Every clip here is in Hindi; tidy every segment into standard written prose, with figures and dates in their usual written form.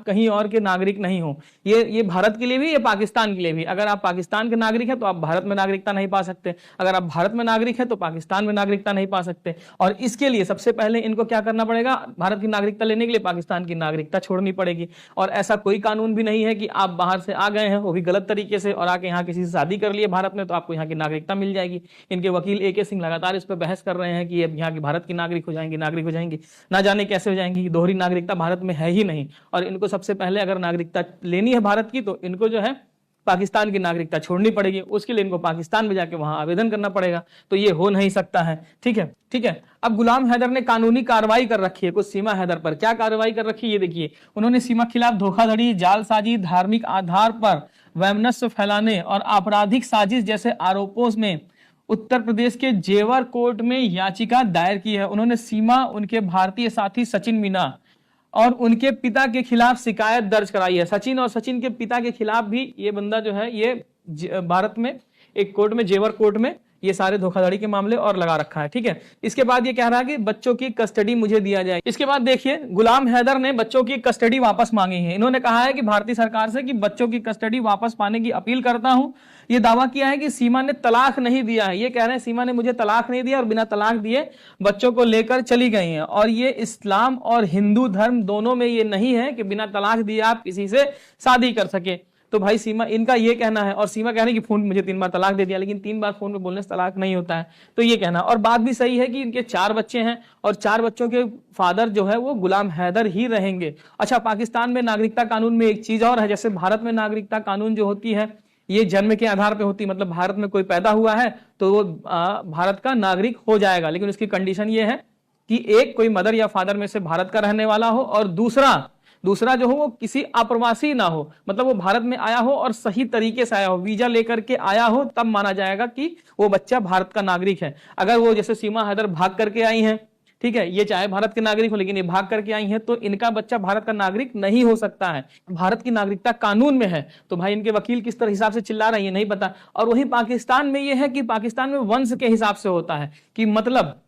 कहीं और के नागरिक नहीं हो। ये भारत के लिए भी, ये पाकिस्तान के लिए भी। अगर आप पाकिस्तान के नागरिक हैं तो आप भारत में नागरिकता नहीं पा सकते, अगर आप भारत में नागरिक हैं तो पाकिस्तान में नागरिकता नहीं पा सकते। और इसके लिए सबसे पहले इनको क्या करना पड़ेगा, भारत की नागरिकता लेने के लिए पाकिस्तान की नागरिकता छोड़नी पड़ेगी। और ऐसा कोई कानून भी नहीं है कि आप बाहर से आ गए हैं, वो भी गलत तरीके से, और आके यहाँ किसी से शादी कर लिए भारत में, तो आपको यहाँ की नागरिकता मिल जाएगी। इनके वकील AK सिंह लगातार इस पर बहस कर रहे हैं कि अब यहाँ की भारत की नागरिक हो जाएंगे, नागरिक हो जाएंगे, ना जाने कैसे हो जाएंगी। दोहरी नागरिकता भारत में है ही नहीं। और इनको सबसे पहले अगर नागरिकता लेनी है भारत की, तो इनको जो है पाकिस्तान की नागरिकता छोड़नी पड़ेगी। उसके लिए इनको पाकिस्तान में जाके वहां आवेदन करना पड़ेगा। तो ये हो नहीं सकता है। ठीक है, ठीक है। अब गुलाम हैदर ने कानूनी कार्रवाई कर रखी है कुछ सीमा हैदर पर। क्या कार्रवाई कर रखी है ये देखिए। उन्होंने सीमा खिलाफ धोखाधड़ी, जालसाजी, धार्मिक आधार पर वैमनस्य फैलाने और आपराधिक साजिश जैसे आरोपों में उत्तर प्रदेश के जेवर कोर्ट में याचिका दायर की है। उन्होंने सीमा, उनके भारतीय साथी सचिन मीना और उनके पिता के खिलाफ शिकायत दर्ज कराई है। सचिन और सचिन के पिता के खिलाफ भी ये बंदा जो है, ये भारत में एक कोर्ट में, जेवर कोर्ट में, ये सारे धोखाधड़ी के मामले और लगा रखा है। ठीक है। इसके बाद ये कह रहा है कि बच्चों की कस्टडी मुझे दिया जाए। इसके बाद देखिए, गुलाम हैदर ने बच्चों की कस्टडी वापस मांगी है। इन्होंने कहा है कि भारतीय सरकार से कि बच्चों की कस्टडी वापस पाने की अपील करता हूं। ये दावा किया है कि सीमा ने तलाक नहीं दिया है। ये कह रहे हैं सीमा ने मुझे तलाक नहीं दिया और बिना तलाक दिए बच्चों को लेकर चली गई हैं। और ये इस्लाम और हिंदू धर्म दोनों में ये नहीं है कि बिना तलाक दिए आप किसी से शादी कर सके। तो भाई सीमा, इनका ये कहना है। और सीमा कह रही है कि फोन मुझे 3 बार तलाक दे दिया, लेकिन 3 बार फोन पे बोलने से तलाक नहीं होता है। तो ये कहना, और बात भी सही है कि इनके 4 बच्चे हैं और 4 बच्चों के फादर जो है वो गुलाम हैदर ही रहेंगे। अच्छा, पाकिस्तान में नागरिकता कानून में एक चीज और है। जैसे भारत में नागरिकता कानून जो होती है ये जन्म के आधार पे होती है, मतलब भारत में कोई पैदा हुआ है तो वो भारत का नागरिक हो जाएगा। लेकिन उसकी कंडीशन ये है कि एक कोई मदर या फादर में से भारत का रहने वाला हो, और दूसरा जो हो वो किसी अप्रवासी ना हो, मतलब वो भारत में आया हो और सही तरीके से आया हो, वीजा लेकर के आया हो, तब माना जाएगा कि वो बच्चा भारत का नागरिक है। अगर वो जैसे सीमा हैदर भाग करके आई हैं, ठीक है, ये चाहे भारत के नागरिक हो लेकिन ये भाग करके आई हैं, तो इनका बच्चा भारत का नागरिक नहीं हो सकता है। भारत की नागरिकता कानून में है। तो भाई इनके वकील किस तरह हिसाब से चिल्ला रहे हैं ये नहीं पता। और वही पाकिस्तान में ये है कि पाकिस्तान में वंश के हिसाब से होता है कि मतलब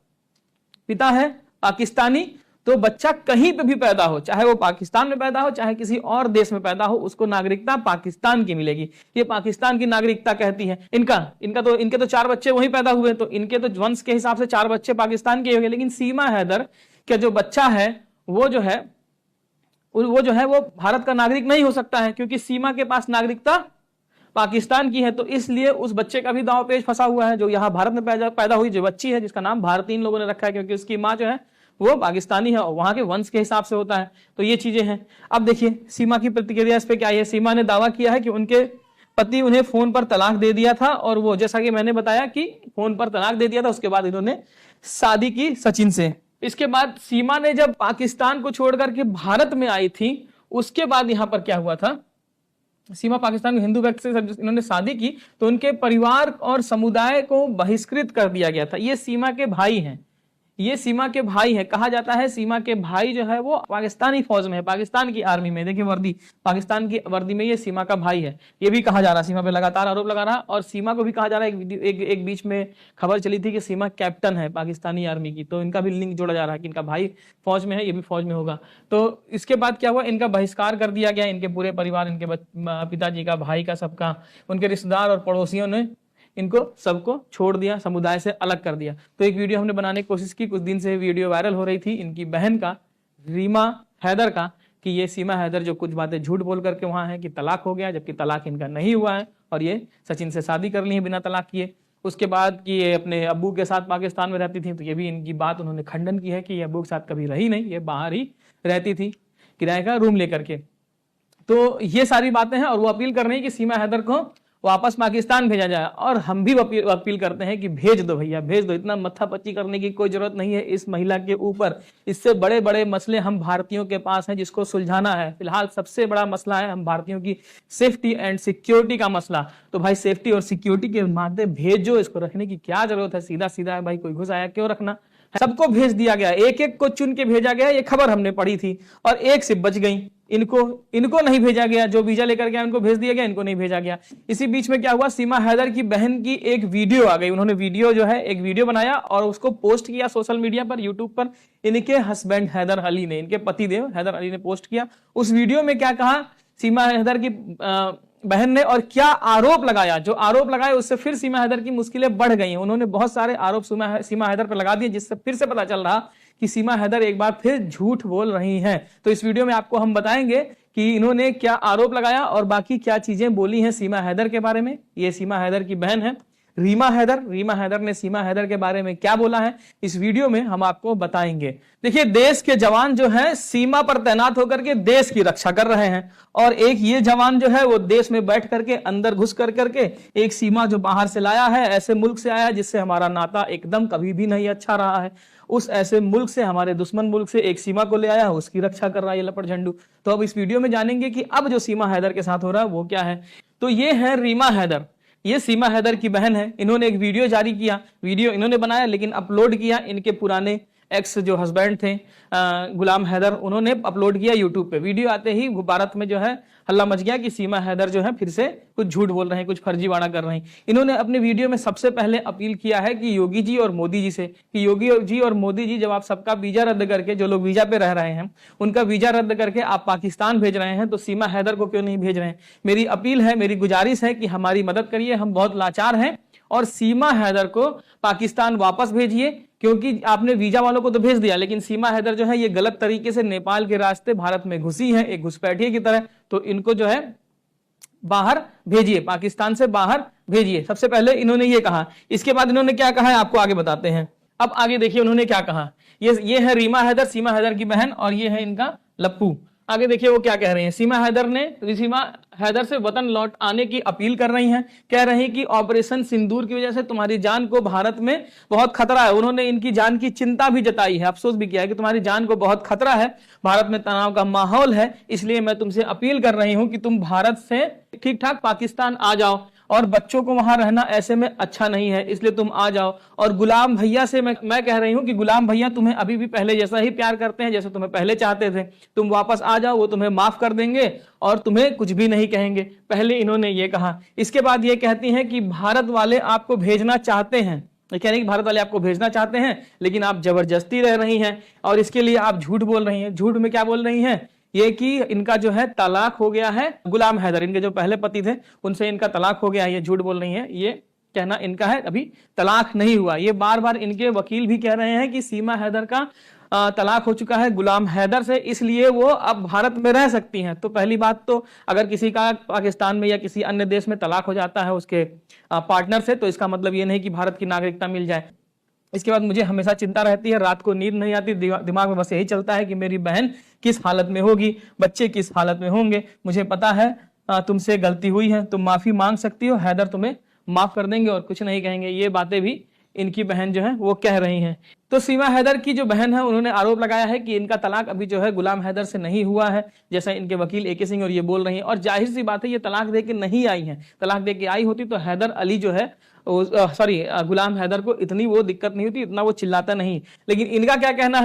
पिता है पाकिस्तानी, तो बच्चा कहीं पे भी पैदा हो, चाहे वो पाकिस्तान में पैदा हो चाहे किसी और देश में पैदा हो, उसको नागरिकता पाकिस्तान की मिलेगी। ये पाकिस्तान की नागरिकता कहती है। इनके तो 4 बच्चे वहीं पैदा हुए, तो इनके तो वंश के हिसाब से 4 बच्चे पाकिस्तान के हो गए। लेकिन सीमा हैदर का जो बच्चा है वो जो है वो भारत का नागरिक नहीं हो सकता है, क्योंकि सीमा के पास नागरिकता पाकिस्तान की है। तो इसलिए उस बच्चे का भी दांव पेच फंसा हुआ है। जो यहाँ भारत में पैदा हुई जो बच्ची है, जिसका नाम भारती इन लोगों ने रखा है, क्योंकि उसकी माँ जो है वो पाकिस्तानी है और वहां के वंश के हिसाब से होता है। तो ये चीजें हैं। अब देखिए सीमा की प्रतिक्रिया इस पे क्या है। सीमा ने दावा किया है कि उनके पति उन्हें फोन पर तलाक दे दिया था, और वो जैसा कि मैंने बताया कि फोन पर तलाक दे दिया था, उसके बाद इन्होंने शादी की सचिन से। इसके बाद सीमा ने जब पाकिस्तान को छोड़कर के भारत में आई थी, उसके बाद यहां पर क्या हुआ था, सीमा पाकिस्तान में हिंदू व्यक्ति से इन्होंने शादी की तो उनके परिवार और समुदाय को बहिष्कृत कर दिया गया था। ये सीमा के भाई हैं, ये सीमा के भाई हैं। कहा जाता है सीमा के भाई जो है वो पाकिस्तानी फौज में है, पाकिस्तान की आर्मी में। देखिए वर्दी, पाकिस्तान की वर्दी में ये सीमा का भाई है। ये भी कहा जा रहा है, सीमा पे लगातार आरोप लगा रहा। और सीमा को भी कहा जा रहा है, एक बीच में खबर चली थी कि सीमा कैप्टन है पाकिस्तानी आर्मी की, तो इनका भी लिंक जोड़ा जा रहा है कि इनका भाई फौज में है, ये भी फौज में होगा। तो इसके बाद क्या हुआ, इनका बहिष्कार कर दिया गया। इनके पूरे परिवार, इनके पिताजी का, भाई का, सबका, उनके रिश्तेदार और पड़ोसियों ने इनको सबको छोड़ दिया, समुदाय से अलग कर दिया। तो एक वीडियो हमने बनाने की कोशिश की, कुछ दिन से वीडियो वायरल हो रही थी इनकी बहन का, रीमा हैदर का, कि ये सीमा हैदर जो कुछ बातें झूठ बोल करके वहां है कि तलाक हो गया, जबकि तलाक इनका नहीं हुआ है और ये सचिन से शादी कर ली है बिना तलाक किए। उसके बाद कि ये अपने अब्बू के साथ पाकिस्तान में रहती थी, तो ये भी इनकी बात उन्होंने खंडन की है कि ये अब्बू के साथ कभी रही नहीं, ये बाहर ही रहती थी किराए का रूम लेकर के। तो ये सारी बातें हैं और वो अपील कर रही है कि सीमा हैदर को वापस पाकिस्तान भेजा जाए। और हम भी अपील करते हैं कि भेज दो भैया, भेज दो। इतना मत्थापच्ची करने की कोई जरूरत नहीं है इस महिला के ऊपर। इससे बड़े बड़े मसले हम भारतीयों के पास हैं जिसको सुलझाना है। फिलहाल सबसे बड़ा मसला है हम भारतीयों की सेफ्टी एंड सिक्योरिटी का मसला। तो भाई सेफ्टी और सिक्योरिटी के मामले भेजो, इसको रखने की क्या जरूरत है, सीधा सीधा है भाई, कोई घुस आया क्यों रखना। सबको भेज दिया गया, एक एक को चुन के भेजा गया। ये खबर हमने पढ़ी थी और एक से बच गई, इनको इनको नहीं भेजा गया, जो वीजा लेकर गया उनको भेज दिया गया, इनको नहीं भेजा गया। इसी बीच में क्या हुआ, सीमा हैदर की बहन की एक वीडियो आ गई, उन्होंने वीडियो जो है एक वीडियो बनाया और उसको पोस्ट किया सोशल मीडिया पर, यूट्यूब पर। इनके हस्बैंड हैदर अली ने, इनके पति देव हैदर अली ने पोस्ट किया। उस वीडियो में क्या कहा सीमा हैदर की बहन ने और क्या आरोप लगाया, जो आरोप लगाए उससे फिर सीमा हैदर की मुश्किलें बढ़ गई हैं। उन्होंने बहुत सारे आरोप सीमा हैदर पर लगा दिए, जिससे फिर से पता चल रहा कि सीमा हैदर एक बार फिर झूठ बोल रही हैं। तो इस वीडियो में आपको हम बताएंगे कि इन्होंने क्या आरोप लगाया और बाकी क्या चीजें बोली हैं सीमा हैदर के बारे में। ये सीमा हैदर की बहन है रीमा हैदर ने सीमा हैदर के बारे में क्या बोला है, इस वीडियो में हम आपको बताएंगे। देखिए, देश के जवान जो हैं सीमा पर तैनात होकर के देश की रक्षा कर रहे हैं, और एक ये जवान जो है वो देश में बैठ करके अंदर घुस करके एक सीमा जो बाहर से लाया है, ऐसे मुल्क से आया जिससे हमारा नाता एकदम कभी भी नहीं अच्छा रहा है, उस ऐसे मुल्क से, हमारे दुश्मन मुल्क से एक सीमा को ले आया, उसकी रक्षा कर रहा है ये लपट झंडू। तो अब इस वीडियो में जानेंगे कि अब जो सीमा हैदर के साथ हो रहा है वो क्या है। तो ये है रीमा हैदर, ये सीमा हैदर की बहन है। इन्होंने एक वीडियो जारी किया, वीडियो इन्होंने बनाया लेकिन अपलोड किया इनके पुराने एक्स जो हस्बैंड थे गुलाम हैदर, उन्होंने अपलोड किया यूट्यूब पे। वीडियो आते ही भारत में जो है हल्ला मच गया कि सीमा हैदर जो है फिर से कुछ झूठ बोल रहे हैं, कुछ फर्जीवाड़ा कर रहे हैं। इन्होंने अपने वीडियो में सबसे पहले अपील किया है कि योगी जी और मोदी जी से, कि योगी जी और मोदी जी, जब आप सबका वीजा रद्द करके, जो लोग वीजा पे रह रहे हैं उनका वीजा रद्द करके आप पाकिस्तान भेज रहे हैं, तो सीमा हैदर को क्यों नहीं भेज रहे हैं। मेरी अपील है, मेरी गुजारिश है कि हमारी मदद करिए, हम बहुत लाचार हैं, और सीमा हैदर को पाकिस्तान वापस भेजिए, क्योंकि आपने वीजा वालों को तो भेज दिया लेकिन सीमा हैदर जो है ये गलत तरीके से नेपाल के रास्ते भारत में घुसी है, एक घुसपैठिए की तरह। तो इनको जो है बाहर भेजिए, पाकिस्तान से बाहर भेजिए, सबसे पहले इन्होंने ये कहा। इसके बाद इन्होंने क्या कहा है आपको आगे बताते हैं। अब आगे देखिए उन्होंने क्या कहा। ये है रीमा हैदर, सीमा हैदर की बहन, और ये है इनका लप्पू। आगे देखिए वो क्या कह रहे हैं। सीमा हैदर से वतन लौट आने की अपील कर रही हैं, कह रही कि ऑपरेशन सिंदूर की वजह से तुम्हारी जान को भारत में बहुत खतरा है। उन्होंने इनकी जान की चिंता भी जताई है, अफसोस भी किया है कि तुम्हारी जान को बहुत खतरा है, भारत में तनाव का माहौल है, इसलिए मैं तुमसे अपील कर रही हूं कि तुम भारत से ठीक ठाक पाकिस्तान आ जाओ, और बच्चों को वहां रहना ऐसे में अच्छा नहीं है, इसलिए तुम आ जाओ। और गुलाम भैया से मैं कह रही हूं कि गुलाम भैया तुम्हें अभी भी पहले जैसा ही प्यार करते हैं, जैसे तुम्हें पहले चाहते थे। तुम वापस आ जाओ, वो तुम्हें माफ कर देंगे और तुम्हें कुछ भी नहीं कहेंगे। पहले इन्होंने ये कहा। इसके बाद ये कहती हैं कि भारत वाले आपको भेजना चाहते हैं, ये कह रही है कि भारत वाले आपको भेजना चाहते हैं लेकिन आप जबरदस्ती रह रही हैं, और इसके लिए आप झूठ बोल रही हैं। झूठ में क्या बोल रही हैं, ये कि इनका जो है तलाक हो गया है, गुलाम हैदर इनके जो पहले पति थे उनसे इनका तलाक हो गया है, ये झूठ बोल रही है। ये कहना इनका है अभी तलाक नहीं हुआ। ये बार बार इनके वकील भी कह रहे हैं कि सीमा हैदर का तलाक हो चुका है गुलाम हैदर से, इसलिए वो अब भारत में रह सकती हैं। तो पहली बात तो अगर किसी का पाकिस्तान में या किसी अन्य देश में तलाक हो जाता है उसके पार्टनर से, तो इसका मतलब ये नहीं कि भारत की नागरिकता मिल जाए। इसके बाद मुझे हमेशा चिंता रहती है, रात को नींद नहीं आती, दिमाग में बस यही चलता है कि मेरी बहन किस हालत में होगी, बच्चे किस हालत में होंगे। मुझे पता है तुमसे गलती हुई है, तुम माफी मांग सकती हो, हैदर तुम्हें माफ कर देंगे और कुछ नहीं कहेंगे। ये बातें भी इनकी बहन जो है वो कह रही हैं। तो सीमा हैदर की जो बहन है उन्होंने आरोप लगाया है कि इनका तलाक अभी जो है गुलाम हैदर से नहीं हुआ है, जैसा इनके वकील एके सिंह और ये बोल रही हैं। और जाहिर सी बात है ये तलाक दे के नहीं आई है, तलाक दे के आई होती तो हैदर अली जो है गुलाम हैदर को इतनी वो दिक्कत नहीं होती, इतना वो चिल्लाता नहीं। लेकिन इनका क्या कहना है